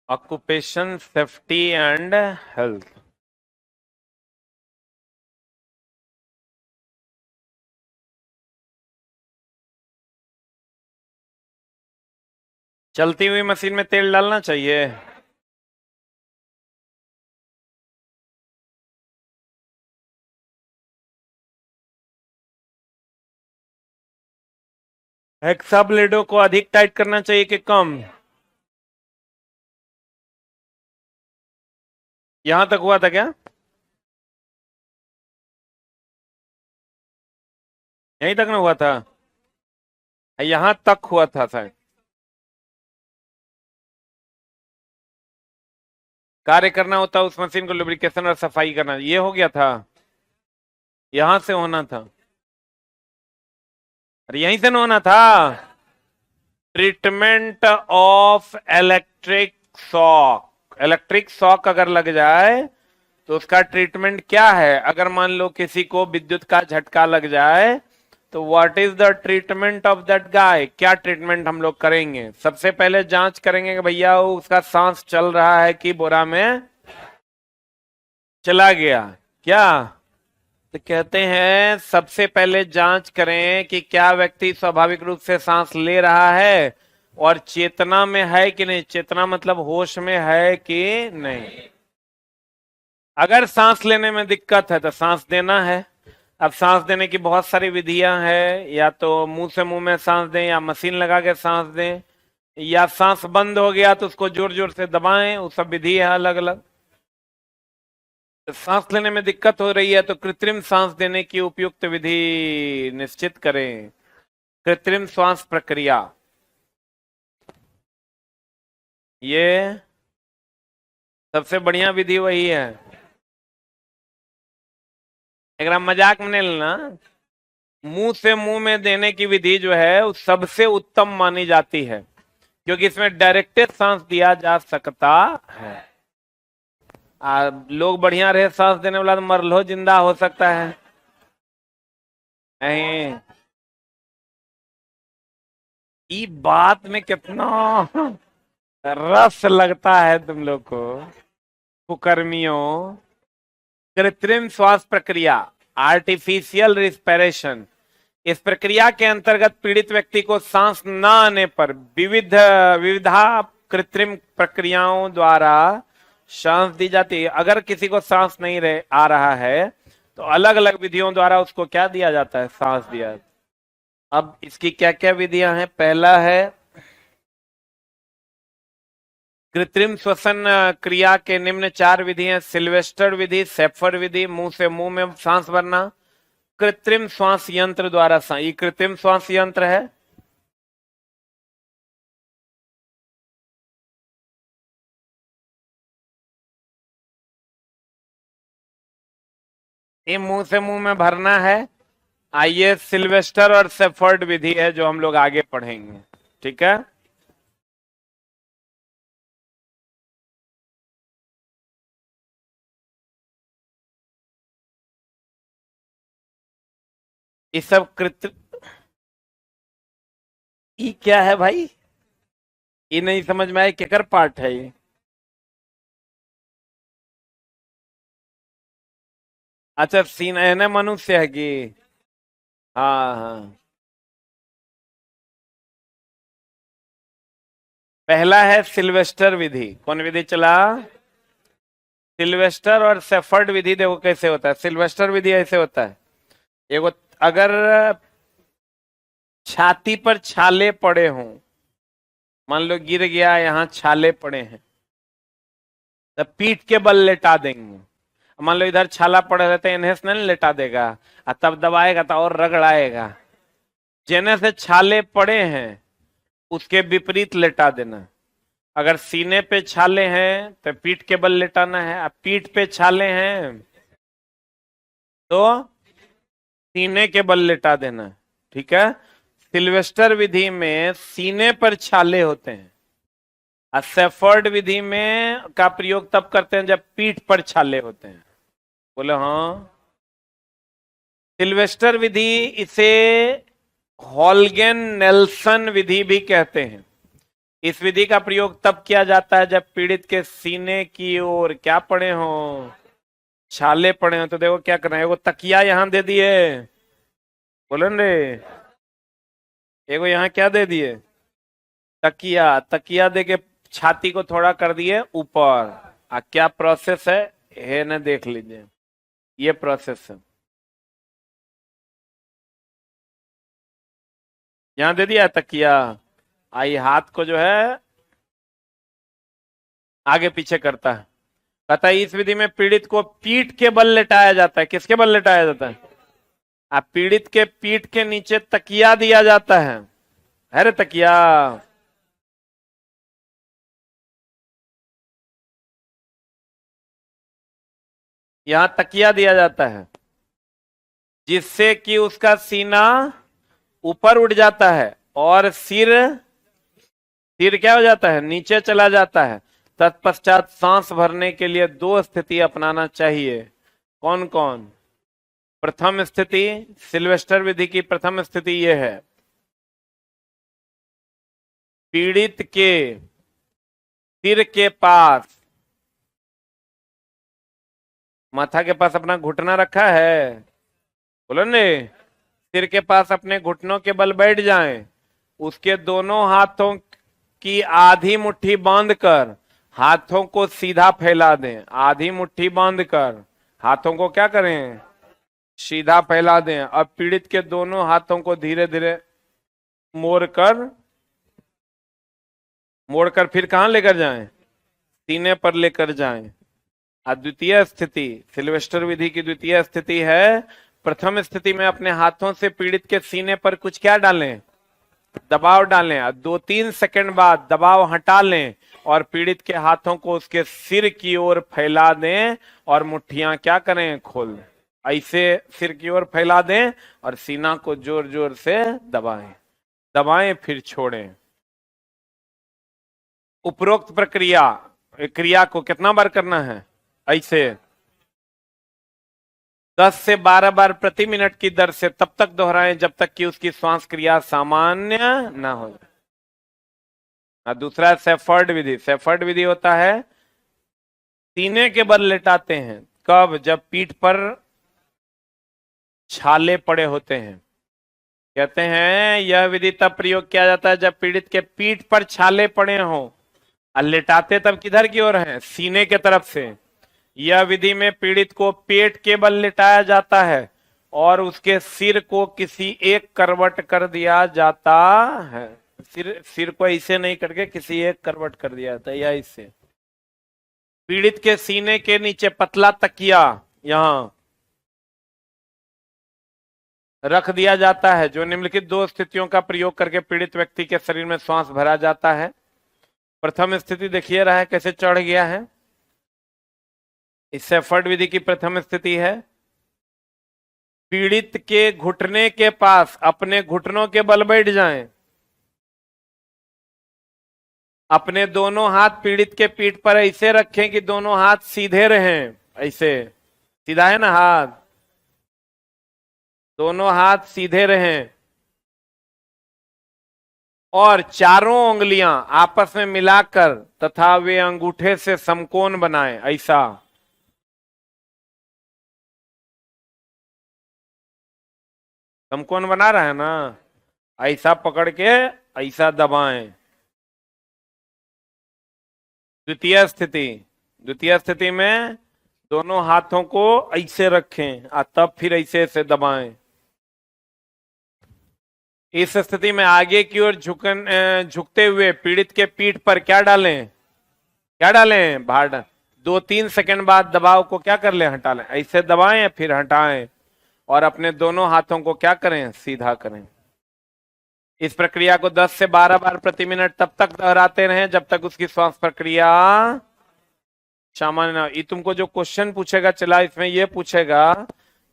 Occupation safety and health. चलती हुई machine में तेल डालना चाहिए। हेक्सा ब्लेडों को अधिक टाइट करना चाहिए कि कम? यहां तक हुआ था क्या? यहीं तक ना हुआ था? यहां तक हुआ था शायद। कार्य करना होता उस मशीन को लुब्रिकेशन और सफाई करना, ये हो गया था। यहां से होना था। अरे यहीं से ना होना था। Treatment of electric shock. Electric shock अगर लग जाए तो उसका ट्रीटमेंट क्या है? अगर मान लो किसी को विद्युत का झटका लग जाए तो what is the treatment of that guy? क्या ट्रीटमेंट हम लोग करेंगे? सबसे पहले जांच करेंगे कि भैया उसका सांस चल रहा है कि बोरा में चला गया। क्या तो कहते हैं सबसे पहले जांच करें कि क्या व्यक्ति स्वाभाविक रूप से सांस ले रहा है और चेतना में है कि नहीं। चेतना मतलब होश में है कि नहीं। अगर सांस लेने में दिक्कत है तो सांस देना है। अब सांस देने की बहुत सारी विधियां हैं, या तो मुंह से मुंह में सांस दें, या मशीन लगा के सांस दें, या सांस बंद हो गया तो उसको जोर जोर से दबाएं। वो सब विधि है अलग अलग। तो सांस लेने में दिक्कत हो रही है तो कृत्रिम सांस देने की उपयुक्त विधि निश्चित करें। कृत्रिम श्वास प्रक्रिया, ये सबसे बढ़िया विधि वही है। अगर आप मजाक में नहीं लेना, मुंह से मुंह में देने की विधि जो है वो सबसे उत्तम मानी जाती है, क्योंकि इसमें डायरेक्टेड सांस दिया जा सकता है। लोग बढ़िया रहे सांस देने वाला तो मरलो जिंदा हो सकता है। नहीं, ये बात में कितना रस लगता है तुम लोग को कुकर्मियों। कृत्रिम श्वास प्रक्रिया, आर्टिफिशियल रिस्पिरेशन। इस प्रक्रिया के अंतर्गत पीड़ित व्यक्ति को सांस न आने पर विविधा कृत्रिम प्रक्रियाओं द्वारा सांस दी जाती है। अगर किसी को सांस नहीं आ रहा है तो अलग अलग विधियों द्वारा उसको क्या दिया जाता है? सांस दिया जाता है। अब इसकी क्या क्या विधियां हैं? पहला है कृत्रिम श्वसन क्रिया के निम्न 4 विधि हैं। सिल्वेस्टर विधि, सेफर्ड विधि, मुंह से मुंह में सांस भरना, कृत्रिम श्वास यंत्र द्वारा सांस। ये कृत्रिम श्वास यंत्र है। ये मुंह से मुंह में भरना है। आइए, सिल्वेस्टर और सेफर्ड विधि है जो हम लोग आगे पढ़ेंगे। ठीक है। ये सब ये क्या है भाई? ये नहीं समझ में आया, केकर पार्ट है ये? अच्छा, सीन है ना, मनुष्य है कि? हाँ हाँ। पहला है सिल्वेस्टर विधि। कौन विधि चला? सिल्वेस्टर और सेफर्ड विधि। देखो कैसे होता है। सिल्वेस्टर विधि ऐसे होता है, एगो अगर छाती पर छाले पड़े हों, मान लो गिर गया, यहाँ छाले पड़े हैं, तो पीठ के बल लेटा देंगे। मान लो इधर छाला पड़े रहते, इन्हें से नहीं लेटा देगा, और तब दबाएगा तो और रगड़ाएगा। जेने से छाले पड़े हैं उसके विपरीत लेटा देना। अगर सीने पे छाले हैं तो पीठ के बल लेटाना है, अब पीठ पे छाले हैं तो सीने के बल लेटा देना है। ठीक है। सिल्वेस्टर विधि में सीने पर छाले होते हैं, और सेफर्ड विधि में का प्रयोग तब करते हैं जब पीठ पर छाले होते हैं। बोले हाँ। सिल्वेस्टर विधि, इसे हॉलगेन नेल्सन विधि भी कहते हैं। इस विधि का प्रयोग तब किया जाता है जब पीड़ित के सीने की ओर क्या पड़े हो, छाले पड़े हो। तो देखो क्या करना है, वो तकिया यहां दे दिए, बोलन रे, एगो यहाँ क्या दे दिए, तकिया। तकिया दे के छाती को थोड़ा कर दिए ऊपर। क्या प्रोसेस है ना, देख लीजिए, ये प्रोसेस है। यहां दे दिया तकिया, आई हाथ को जो है आगे पीछे करता है। कहता है इस विधि में पीड़ित को पीठ के बल लेटाया जाता है। किसके बल लेटाया जाता है? पीड़ित के पीठ के नीचे तकिया दिया जाता है। अरे तकिया, यहां तकिया दिया जाता है जिससे कि उसका सीना ऊपर उठ जाता है और सिर, सिर क्या हो जाता है, नीचे चला जाता है। तत्पश्चात सांस भरने के लिए दो स्थिति अपनाना चाहिए। कौन कौन? प्रथम स्थिति, सिल्वेस्टर विधि की प्रथम स्थिति यह है, पीड़ित के सिर के पास, माथा के पास अपना घुटना रखा है, बोलो ने, सिर के पास अपने घुटनों के बल बैठ जाएं। उसके दोनों हाथों की आधी मुट्ठी बांधकर हाथों को सीधा फैला दें। आधी मुट्ठी बांधकर हाथों को क्या करें, सीधा फैला दें। अब पीड़ित के दोनों हाथों को धीरे धीरे मोड़कर, मोड़कर फिर कहां लेकर जाएं, सीने पर लेकर जाएं। द्वितीय स्थिति, सिल्वेस्टर विधि की द्वितीय स्थिति है, प्रथम स्थिति में अपने हाथों से पीड़ित के सीने पर कुछ क्या डालें, दबाव डालें। 2-3 सेकंड बाद दबाव हटा लें और पीड़ित के हाथों को उसके सिर की ओर फैला दें और मुट्ठियां क्या करें, खोल दें। ऐसे सिर की ओर फैला दें और सीना को जोर जोर से दबाएं, दबाएं फिर छोड़ें। उपरोक्त प्रक्रिया, क्रिया को कितना बार करना है, ऐसे 10 से 12 बार प्रति मिनट की दर से तब तक दोहराएं जब तक कि उसकी श्वास क्रिया सामान्य ना हो जाए। दूसरा सेफर्ड विधि। सेफर्ड विधि होता है सीने के बल लेटाते हैं। कब? जब पीठ पर छाले पड़े होते हैं। कहते हैं यह विधि तब प्रयोग किया जाता है जब पीड़ित के पीठ पर छाले पड़े हों और लेटाते तब किधर की ओर है, सीने के तरफ से। यह विधि में पीड़ित को पेट के बल लिटाया जाता है और उसके सिर को किसी एक करवट कर दिया जाता है। सिर को ऐसे नहीं करके किसी एक करवट कर दिया जाता है, या इससे पीड़ित के सीने के नीचे पतला तकिया यहां रख दिया जाता है, जो निम्नलिखित दो स्थितियों का प्रयोग करके पीड़ित व्यक्ति के शरीर में श्वास भरा जाता है। प्रथम स्थिति देखिए रहा है कैसे चढ़ गया है। इस सेफर्ड विधि की प्रथम स्थिति है, पीड़ित के घुटने के पास अपने घुटनों के बल बैठ जाएं। अपने दोनों हाथ पीड़ित के पीठ पर ऐसे रखें कि दोनों हाथ सीधे रहें। ऐसे सीधा है ना हाथ, दोनों हाथ सीधे रहें और चारों उंगलियां आपस में मिलाकर तथा वे अंगूठे से समकोण बनाएं। ऐसा समकोण बना रहा है ना, ऐसा पकड़ के ऐसा दबाएं। द्वितीय स्थिति, द्वितीय स्थिति में दोनों हाथों को ऐसे रखें और तब फिर ऐसे ऐसे दबाएं। इस स्थिति में आगे की ओर झुकते हुए पीड़ित के पीठ पर क्या डालें, क्या डालें, भार डालें। 2-3 सेकंड बाद दबाव को क्या कर लें, हटा लें। ऐसे दबाएं फिर हटाएं और अपने दोनों हाथों को क्या करें, सीधा करें। इस प्रक्रिया को 10 से 12 बार प्रति मिनट तब तक दोहराते रहें जब तक उसकी श्वास प्रक्रिया सामान्य ना। ये तुमको जो क्वेश्चन पूछेगा चला, इसमें यह पूछेगा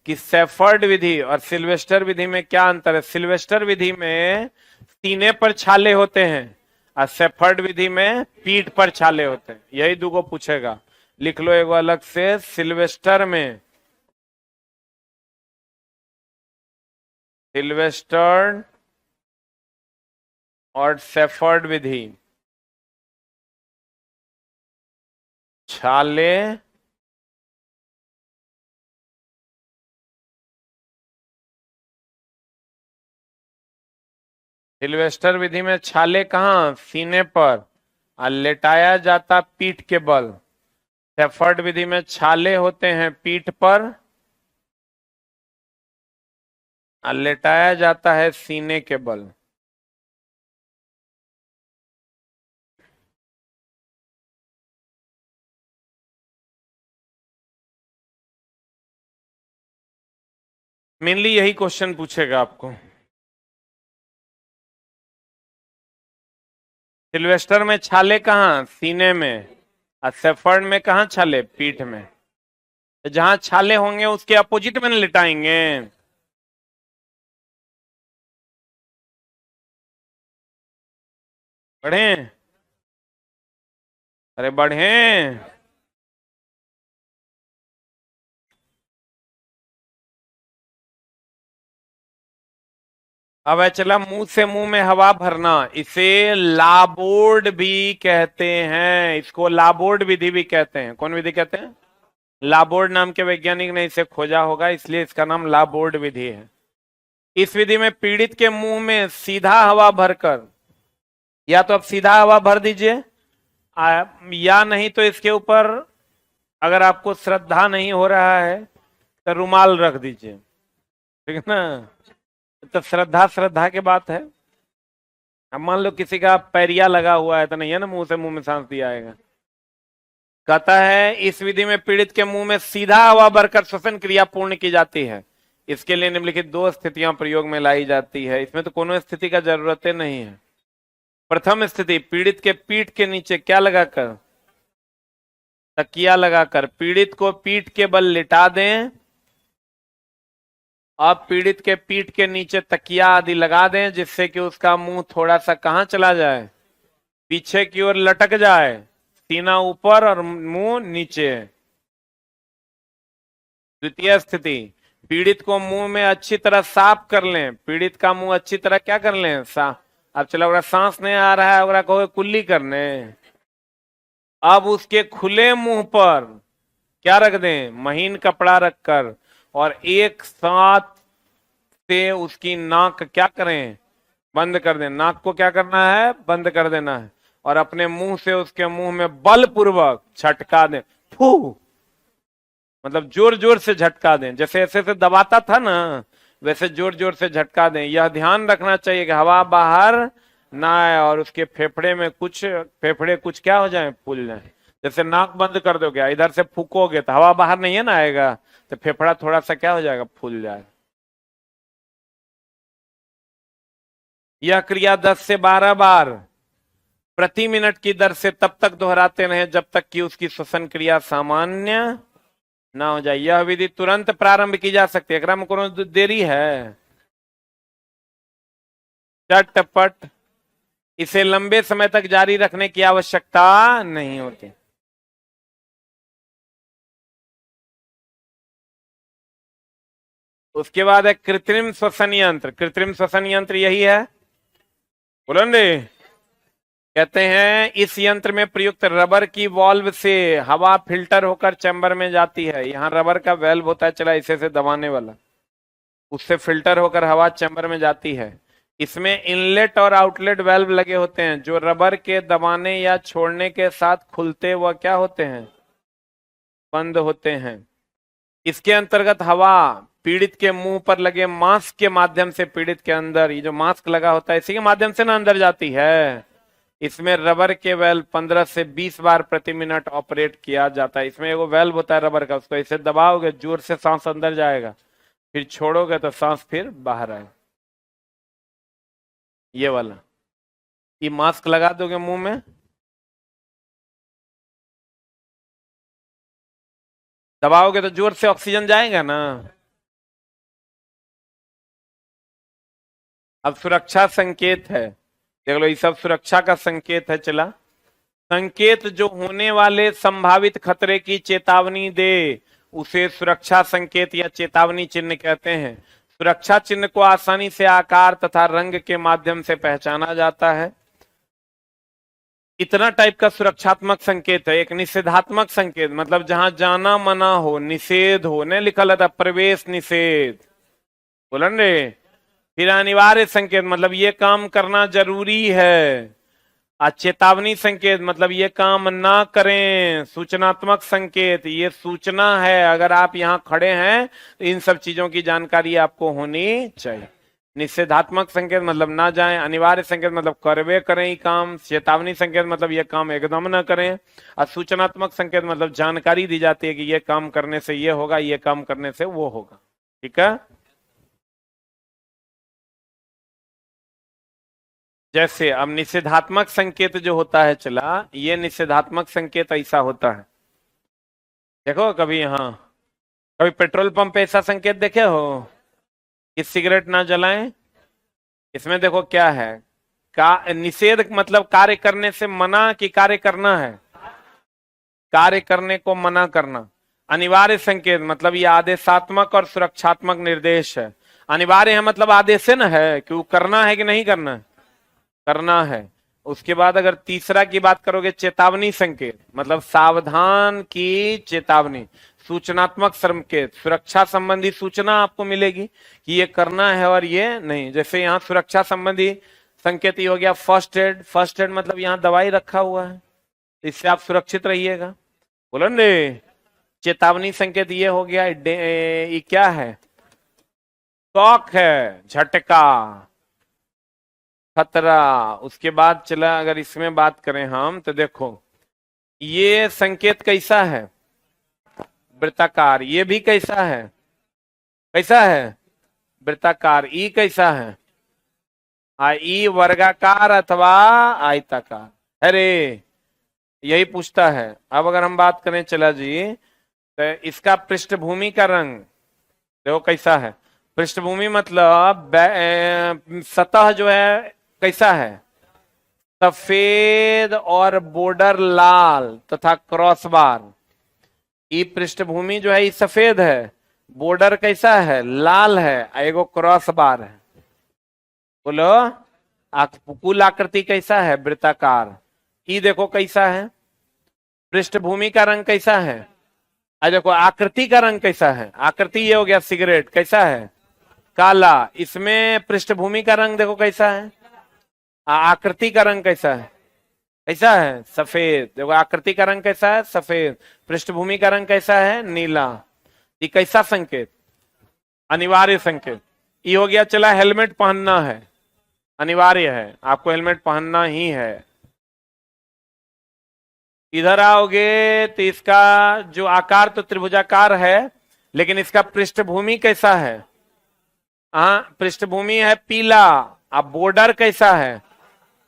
कि सेफर्ड विधि और सिल्वेस्टर विधि में क्या अंतर है। सिल्वेस्टर विधि में सीने पर छाले होते हैं और सेफर्ड विधि में पीठ पर छाले होते हैं। यही दूगो पूछेगा, लिख लो एगो अलग से। सिल्वेस्टर में, सिल्वेस्टर और सेफर्ड विधि छाले सिल्वेस्टर विधि में छाले कहाँ, सीने पर, और लेटाया जाता पीठ के बल। शेफर्ड विधि में छाले होते हैं पीठ पर और लेटाया जाता है सीने के बल। मेनली यही क्वेश्चन पूछेगा आपको। सिल्वेस्टर में छाले कहाँ, सीने में, और शेफर्ड में कहाँ छाले, पीठ में। तो जहां छाले होंगे उसके अपोजिट में लिटाएंगे। बढ़े, अरे बढ़े। अब है चला मुंह से मुंह में हवा भरना, इसे लाबोर्ड भी कहते हैं। इसको लाबोर्ड विधि भी कहते हैं। कौन विधि कहते हैं? लाबोर्ड नाम के वैज्ञानिक ने इसे खोजा होगा, इसलिए इसका नाम लाबोर्ड विधि है। इस विधि में पीड़ित के मुंह में सीधा हवा भरकर, या तो आप सीधा हवा भर दीजिए, या नहीं तो इसके ऊपर अगर आपको श्रद्धा नहीं हो रहा है तो रुमाल रख दीजिए, ठीक है ना। तो श्रद्धा श्रद्धा की बात है। अब मान लो किसी का पैरिया लगा हुआ है तो नहीं है ना, मुंह से मुंह में सांस दिया आएगा। कहता है इस विधि में पीड़ित के मुंह में सीधा हवा भरकर श्वसन क्रिया पूर्ण की जाती है। इसके लिए निम्नलिखित दो स्थितियां प्रयोग में लाई जाती है। इसमें तो कोनो स्थिति का जरूरत नहीं है। प्रथम स्थिति, पीड़ित के पीठ के नीचे क्या लगाकर, तकिया लगाकर पीड़ित को पीठ के बल लिटा दें। आप पीड़ित के पीठ के नीचे तकिया आदि लगा दें, जिससे कि उसका मुंह थोड़ा सा कहां चला जाए, पीछे की ओर लटक जाए, सीना ऊपर और मुंह नीचे। द्वितीय स्थिति, पीड़ित को मुंह में अच्छी तरह साफ कर लें। पीड़ित का मुंह अच्छी तरह क्या कर लें, साफ। अब चलो अगर सांस नहीं आ रहा है, अगर कहो कुल्ली करने, अब उसके खुले मुंह पर क्या रख दें, महीन कपड़ा रखकर, और एक साथ से उसकी नाक क्या करें, बंद कर दें। नाक को क्या करना है, बंद कर देना है, और अपने मुंह से उसके मुंह में बलपूर्वक झटका दें। फू, मतलब जोर जोर से झटका दें। जैसे ऐसे से दबाता था ना, वैसे जोर जोर से झटका दें। यह ध्यान रखना चाहिए कि हवा बाहर ना आए और उसके फेफड़े कुछ क्या हो जाए, फूल जाए। जैसे नाक बंद कर दोगे, इधर से फूकोगे तो हवा बाहर नहीं है ना आएगा, तो फेफड़ा थोड़ा सा क्या हो जाएगा, फूल जाएगा। यह क्रिया 10 से 12 बार प्रति मिनट की दर से तब तक दोहराते रहें जब तक कि उसकी श्वसन क्रिया सामान्य ना हो जाए। यह विधि तुरंत प्रारंभ की जा सकती है, अगर में कोनो देरी है, चटपट। इसे लंबे समय तक जारी रखने की आवश्यकता नहीं होती। उसके बाद है कृत्रिम श्वसन यंत्र। कृत्रिम श्वसन यंत्र यही है, बोलो रे। कहते हैं इस यंत्र में प्रयुक्त रबर की वॉल्व से हवा फिल्टर होकर चैम्बर में जाती है। यहाँ रबर का वेल्व होता है, चला इसे से दबाने वाला, उससे फिल्टर होकर हवा चैम्बर में जाती है। इसमें इनलेट और आउटलेट वेल्व लगे होते हैं, जो रबर के दबाने या छोड़ने के साथ खुलते व क्या होते हैं, बंद होते हैं। इसके अंतर्गत हवा पीड़ित के मुंह पर लगे मास्क के माध्यम से पीड़ित के अंदर, ये जो मास्क लगा होता है इसी के माध्यम से ना अंदर जाती है। इसमें रबर के वेल्व 15 से 20 बार प्रति मिनट ऑपरेट किया जाता है। इसमें एगो वेल्व होता है रबर का, उसको इसे दबाओगे जोर से सांस अंदर जाएगा, फिर छोड़ोगे तो सांस फिर बाहर आएगा। ये वाला, ये मास्क लगा दोगे मुंह में, दबाओगे तो जोर से ऑक्सीजन जाएगा ना। अब सुरक्षा संकेत है, देख लो ये सब सुरक्षा का संकेत है। चला, संकेत जो होने वाले संभावित खतरे की चेतावनी दे उसे सुरक्षा संकेत या चेतावनी चिन्ह कहते हैं। सुरक्षा चिन्ह को आसानी से आकार तथा रंग के माध्यम से पहचाना जाता है। इतना टाइप का सुरक्षात्मक संकेत है। एक निषेधात्मक संकेत, मतलब जहां जाना मना हो, निषेध हो, ने लिखा रहता प्रवेश निषेध, बोलन रे। फिर अनिवार्य संकेत, मतलब ये काम करना जरूरी है। चेतावनी संकेत, मतलब ये काम ना करें। सूचनात्मक संकेत, ये सूचना है, अगर आप यहाँ खड़े हैं तो इन सब चीजों की जानकारी आपको होनी चाहिए। निषेधात्मक संकेत मतलब ना जाएं। अनिवार्य संकेत मतलब करवे करें ही काम। चेतावनी संकेत मतलब ये काम एकदम ना करें। और सूचनात्मक संकेत मतलब जानकारी दी जाती है कि ये काम करने से ये होगा, ये काम करने से वो होगा। ठीक है। जैसे अब निषेधात्मक संकेत जो होता है, चला ये निषेधात्मक संकेत ऐसा होता है, देखो कभी, हाँ कभी पेट्रोल पंप पे ऐसा संकेत देखे हो कि सिगरेट ना जलाएं। इसमें देखो क्या है, का निषेध मतलब कार्य करने से मना कि कार्य करना है, कार्य करने को मना करना। अनिवार्य संकेत मतलब ये आदेशात्मक और सुरक्षात्मक निर्देश है। अनिवार्य है मतलब आदेश है ना, है कि वो करना है कि नहीं करना है, करना है। उसके बाद अगर तीसरा की बात करोगे, चेतावनी संकेत मतलब सावधान की चेतावनी। सूचनात्मक संकेत, सुरक्षा संबंधी सूचना आपको मिलेगी कि ये करना है और ये नहीं। जैसे यहाँ सुरक्षा संबंधी संकेत ये हो गया फर्स्ट एड। फर्स्ट एड मतलब यहाँ दवाई रखा हुआ है, इससे आप सुरक्षित रहिएगा, बोलो ने। चेतावनी संकेत ये हो गया, ये क्या है, शॉक है, झटका, खतरा। उसके बाद चला अगर इसमें बात करें हम तो देखो ये संकेत कैसा है, वृत्ताकार। ये भी कैसा है, कैसा है, वृत्ताकार। ई कैसा है, ई वर्गाकार अथवा आयताकार। अरे यही पूछता है। अब अगर हम बात करें चला जी, तो इसका पृष्ठभूमि का रंग देखो कैसा है। पृष्ठभूमि मतलब सतह जो है कैसा है, सफेद और बॉर्डर लाल तथा क्रॉस बार। ये पृष्ठभूमि जो है ये सफेद है, बॉर्डर कैसा है, लाल है, एगो क्रॉस बार है। बोलो कुल आकृति कैसा है, वृत्ताकार। ये देखो कैसा है, पृष्ठभूमि का रंग कैसा है। देखो आकृति का रंग कैसा है, आकृति ये हो गया सिगरेट, कैसा है, काला। इसमें पृष्ठभूमि का रंग देखो कैसा है, आकृति का रंग कैसा है, कैसा है, सफेद। देखो आकृति का रंग कैसा है, सफेद। पृष्ठभूमि का रंग कैसा है, नीला। ये कैसा संकेत, अनिवार्य संकेत। ये हो गया चला हेलमेट पहनना है, अनिवार्य है, आपको हेलमेट पहनना ही है। इधर आओगे तो इसका जो आकार तो त्रिभुजाकार है, लेकिन इसका पृष्ठभूमि कैसा है, हाँ पृष्ठभूमि है पीला। अब बॉर्डर कैसा है,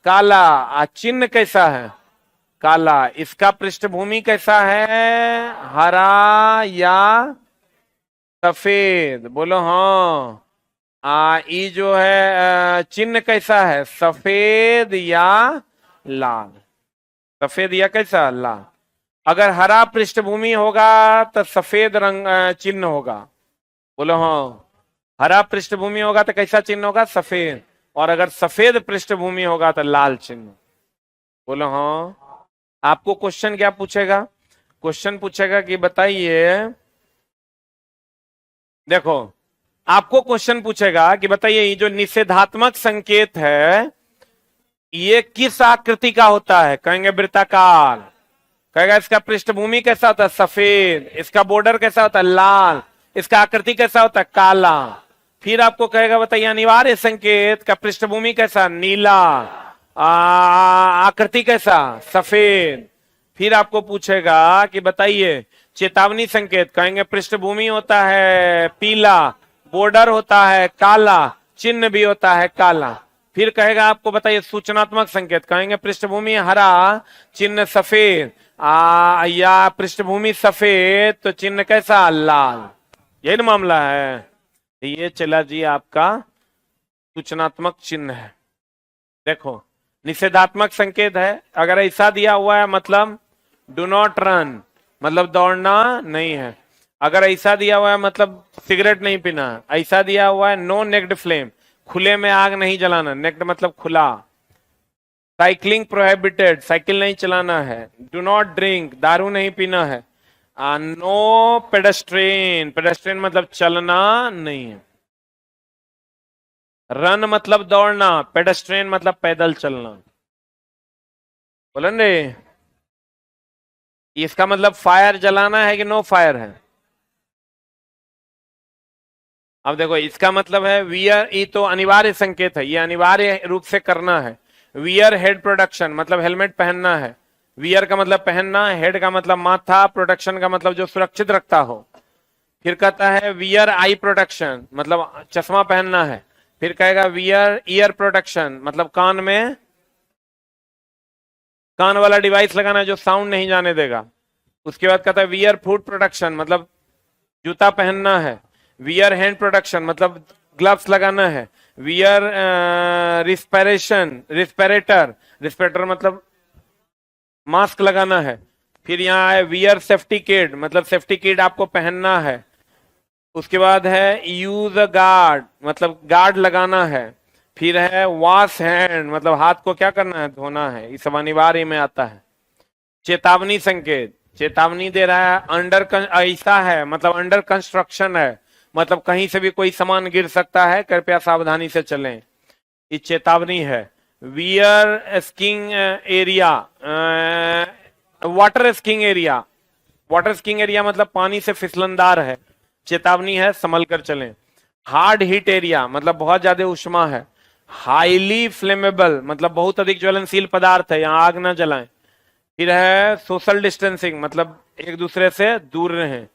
काला। चिन्ह कैसा है, काला। इसका पृष्ठभूमि कैसा है, हरा या सफेद, बोलो हाँ। ये जो है चिन्ह कैसा है, सफेद या लाल, सफेद या कैसा, लाल। अगर हरा पृष्ठभूमि होगा तो सफेद रंग चिन्ह होगा, बोलो हाँ। हरा पृष्ठभूमि होगा तो कैसा चिन्ह होगा, सफेद। और अगर सफेद पृष्ठभूमि होगा तो लाल चिन्ह, बोलो हाँ। आपको क्वेश्चन क्या पूछेगा, क्वेश्चन पूछेगा कि बताइए, देखो आपको क्वेश्चन पूछेगा कि बताइए ये जो निषेधात्मक संकेत है ये किस आकृति का होता है, कहेंगे वृत्ताकार। कहेगा इसका पृष्ठभूमि कैसा होता है, सफेद। इसका बॉर्डर कैसा होता है, लाल। इसका आकृति कैसा होता है, काला। फिर आपको कहेगा बताइए अनिवार्य संकेत का पृष्ठभूमि कैसा, नीला। आकृति कैसा, सफेद। फिर आपको पूछेगा कि बताइए चेतावनी संकेत, कहेंगे पृष्ठभूमि होता है पीला, बॉर्डर होता है काला, चिन्ह भी होता है काला। फिर कहेगा आपको बताइए सूचनात्मक संकेत, कहेंगे पृष्ठभूमि हरा, चिन्ह सफेद। या पृष्ठभूमि सफेद तो चिन्ह कैसा, लाल। यही ना मामला है। ये चला जी आपका सूचनात्मक चिन्ह है। देखो निषेधात्मक संकेत है, अगर ऐसा दिया हुआ है मतलब डू नॉट रन, मतलब दौड़ना नहीं है। अगर ऐसा दिया हुआ है मतलब सिगरेट नहीं पीना। ऐसा दिया हुआ है नो नेक्ड फ्लेम, खुले में आग नहीं जलाना। नेक्ड मतलब खुला, साइकिलिंग प्रोहिबिटेड, साइकिल नहीं चलाना है। डू नॉट ड्रिंक, दारू नहीं पीना है। नो पेडेस्ट्रेन, पेडेस्ट्रेन मतलब चलना नहीं है। रन मतलब दौड़ना, पेडेस्ट्रेन मतलब पैदल चलना। बोलन रे, इसका मतलब फायर जलाना है कि नो फायर है? अब देखो इसका मतलब है वियर, ये तो अनिवार्य संकेत है, ये अनिवार्य रूप से करना है। वियर हेड प्रोटेक्शन मतलब हेलमेट पहनना है। वियर का मतलब पहनना, हेड का मतलब माथा, प्रोटेक्शन का मतलब जो सुरक्षित रखता हो। फिर कहता है वियर आई प्रोटेक्शन मतलब चश्मा पहनना है। फिर कहेगा वियर ईयर प्रोटेक्शन मतलब कान में, कान वाला डिवाइस लगाना है जो साउंड नहीं जाने देगा। उसके बाद कहता है वियर फुट प्रोटेक्शन मतलब जूता पहनना है। वियर हैंड प्रोटेक्शन मतलब ग्लव्स लगाना है। वियर रिस्पिरेशन, रिस्पिरेटर, रिस्पिरेटर मतलब मास्क लगाना है। फिर यहाँ है वियर सेफ्टी किट मतलब सेफ्टी किट आपको पहनना है। उसके बाद है यूज अ गार्ड मतलब गार्ड लगाना है। फिर है वॉश हैंड मतलब हाथ को क्या करना है, धोना है। ये सब अनिवार्य में आता है। चेतावनी संकेत, चेतावनी दे रहा है। अंडर, ऐसा है मतलब अंडर कंस्ट्रक्शन है मतलब कहीं से भी कोई सामान गिर सकता है, कृपया सावधानी से चलें, ये चेतावनी है। Wear skiing area, water skiing area, water skiing area मतलब पानी से फिसलनदार है, चेतावनी है, संभल कर चलें। हार्ड हीट एरिया मतलब बहुत ज्यादा उष्मा है। हाईली फ्लेमेबल मतलब बहुत अधिक ज्वलनशील पदार्थ है, यहां आग ना जलाएं। फिर है सोशल डिस्टेंसिंग मतलब एक दूसरे से दूर रहें।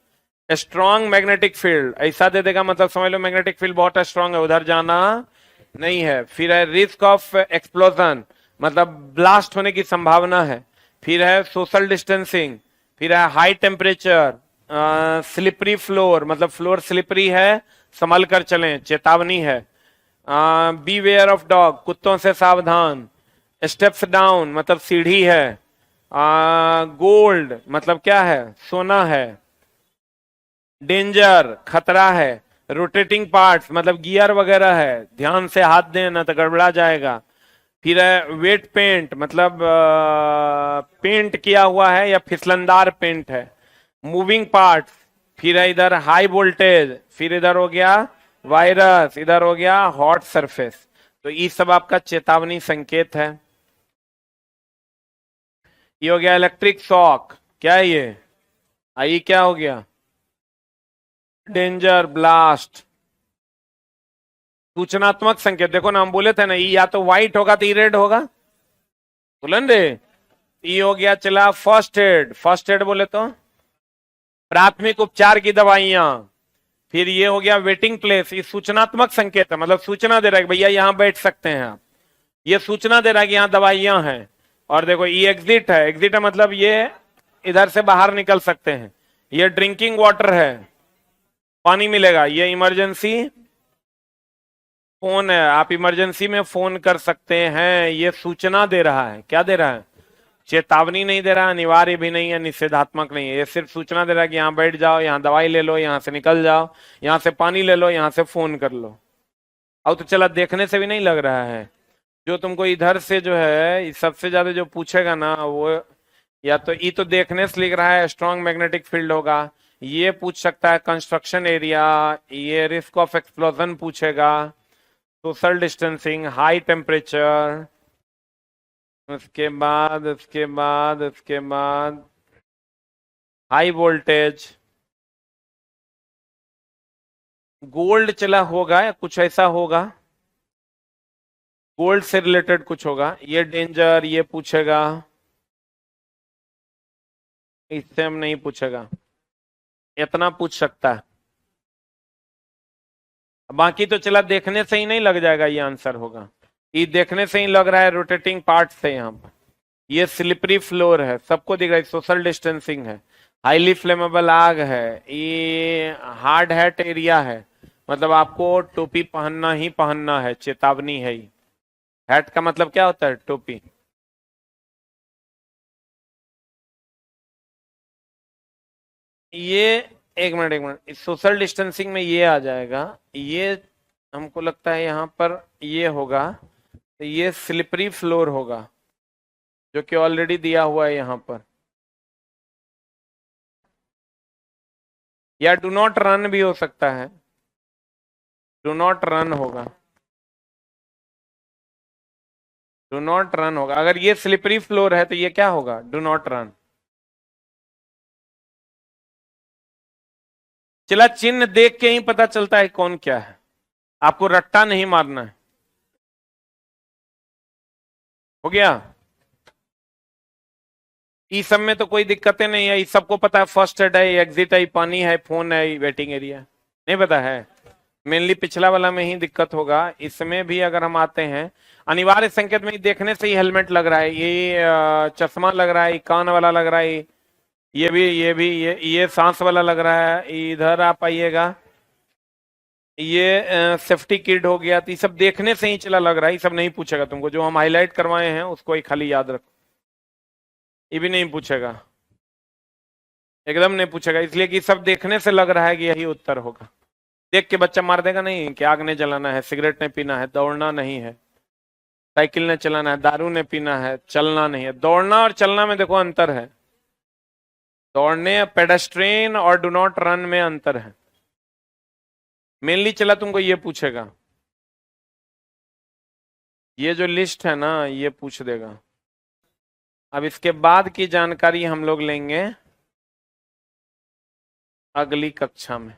स्ट्रॉन्ग मैग्नेटिक फील्ड, ऐसा दे देगा मतलब समझ लो मैग्नेटिक फील्ड बहुत स्ट्रांग है, उधर जाना नहीं है। फिर है रिस्क ऑफ एक्सप्लोजन मतलब ब्लास्ट होने की संभावना है। फिर है सोशल डिस्टेंसिंग। फिर है हाई टेम्परेचर, स्लिपरी फ्लोर मतलब फ्लोर स्लिपरी है, संभल कर चलें, चेतावनी है। बी वेयर ऑफ डॉग कुत्तों से सावधान। स्टेप्स डाउन मतलब सीढ़ी है। गोल्ड मतलब क्या है, सोना है। डेंजर खतरा है। रोटेटिंग पार्ट्स मतलब गियर वगैरह है, ध्यान से हाथ दें ना तो गड़बड़ा जाएगा। फिर है वेट पेंट मतलब पेंट किया हुआ है या फिसलनदार पेंट है। Moving parts. फिर है इधर हाई वोल्टेज। फिर इधर हो गया वायरस, इधर हो गया हॉट सरफेस। तो ये सब आपका चेतावनी संकेत है। ये हो गया इलेक्ट्रिक शॉक, क्या है ये? आई क्या हो गया? Danger blast. सूचनात्मक संकेत, देखो ना हम बोले थे ना, ये या तो व्हाइट होगा तो ये रेड होगा। बोलन रे, ये हो गया चला फर्स्ट एड, फर्स्ट एड बोले तो प्राथमिक उपचार की दवाइयां। फिर ये हो गया वेटिंग प्लेस, ये सूचनात्मक संकेत है मतलब सूचना दे रहा है कि भैया यहां बैठ सकते हैं आप। ये सूचना दे रहा है कि यहाँ दवाइयां हैं। और देखो ये एग्जिट है, एग्जिट है मतलब ये इधर से बाहर निकल सकते हैं। ये ड्रिंकिंग वाटर है, पानी मिलेगा। ये इमरजेंसी फोन है, आप इमरजेंसी में फोन कर सकते हैं। ये सूचना दे रहा है, क्या दे रहा है? चेतावनी नहीं दे रहा, अनिवार्य भी नहीं है, निषेधात्मक नहीं है। ये सिर्फ सूचना दे रहा है कि यहाँ बैठ जाओ, यहाँ दवाई ले लो, यहाँ से निकल जाओ, यहाँ से पानी ले लो, यहाँ से फोन कर लो। अब तो चला देखने से भी नहीं लग रहा है। जो तुमको इधर से जो है सबसे ज्यादा जो पूछेगा ना वो, या तो ये तो देखने से लिख रहा है स्ट्रॉन्ग मैग्नेटिक फील्ड होगा, ये पूछ सकता है कंस्ट्रक्शन एरिया, ये रिस्क ऑफ एक्सप्लोजन पूछेगा, सोशल डिस्टेंसिंग, हाई टेम्परेचर, उसके बाद हाई वोल्टेज। गोल्ड चला होगा या कुछ ऐसा होगा, गोल्ड से रिलेटेड कुछ होगा। ये डेंजर ये पूछेगा, इससे हम नहीं पूछेगा, इतना पूछ सकता है। बाकी तो चला देखने से ही नहीं लग जाएगा ये आंसर होगा। ये देखने से ही लग रहा है रोटेटिंग पार्ट से। यहाँ पर ये स्लिपरी फ्लोर है, सबको दिख रहा है, सोशल डिस्टेंसिंग है, हाईली फ्लेमेबल आग है, ये हार्ड हैट एरिया है मतलब आपको टोपी पहनना ही पहनना है, चेतावनी है। ये हैट का मतलब क्या होता है? टोपी। ये एक मिनट सोशल डिस्टेंसिंग में ये आ जाएगा। ये हमको लगता है यहाँ पर ये होगा, तो ये स्लिपरी फ्लोर होगा। जो कि ऑलरेडी दिया हुआ है यहां पर, या डू नॉट रन भी हो सकता है, डू नॉट रन होगा, डू नॉट रन होगा। अगर ये स्लिपरी फ्लोर है तो ये क्या होगा, डू नॉट रन। चला, चिन्ह देख के ही पता चलता है कौन क्या है, आपको रट्टा नहीं मारना है। हो गया। इस सब में तो कोई दिक्कतें नहीं है, इस सबको पता है, फर्स्ट एड है, एग्जिट है, पानी है, फोन है, वेटिंग एरिया, नहीं पता है। मेनली पिछला वाला में ही दिक्कत होगा। इसमें भी अगर हम आते हैं, अनिवार्य संकेत में देखने से ही हेलमेट लग रहा है, ये चश्मा लग रहा है, कान वाला लग रहा है, ये सांस वाला लग रहा है। इधर आप आइएगा, ये सेफ्टी किट हो गया। तो ये सब देखने से ही चला लग रहा है, ये सब नहीं पूछेगा तुमको, जो हम हाईलाइट करवाए हैं उसको ही खाली याद रखो, ये भी नहीं पूछेगा, एकदम नहीं पूछेगा, इसलिए कि सब देखने से लग रहा है कि यही उत्तर होगा। देख के बच्चा मार देगा नहीं कि आग नहीं जलाना है, सिगरेट नहीं पीना है, दौड़ना नहीं है, साइकिल नहीं चलाना है, दारू नहीं पीना है, चलना नहीं है। दौड़ना और चलना में देखो अंतर है, दौड़ने पेडेस्ट्रियन और डू नॉट रन में अंतर है। मेनली चला तुमको ये पूछेगा, ये जो लिस्ट है ना ये पूछ देगा। अब इसके बाद की जानकारी हम लोग लेंगे अगली कक्षा में।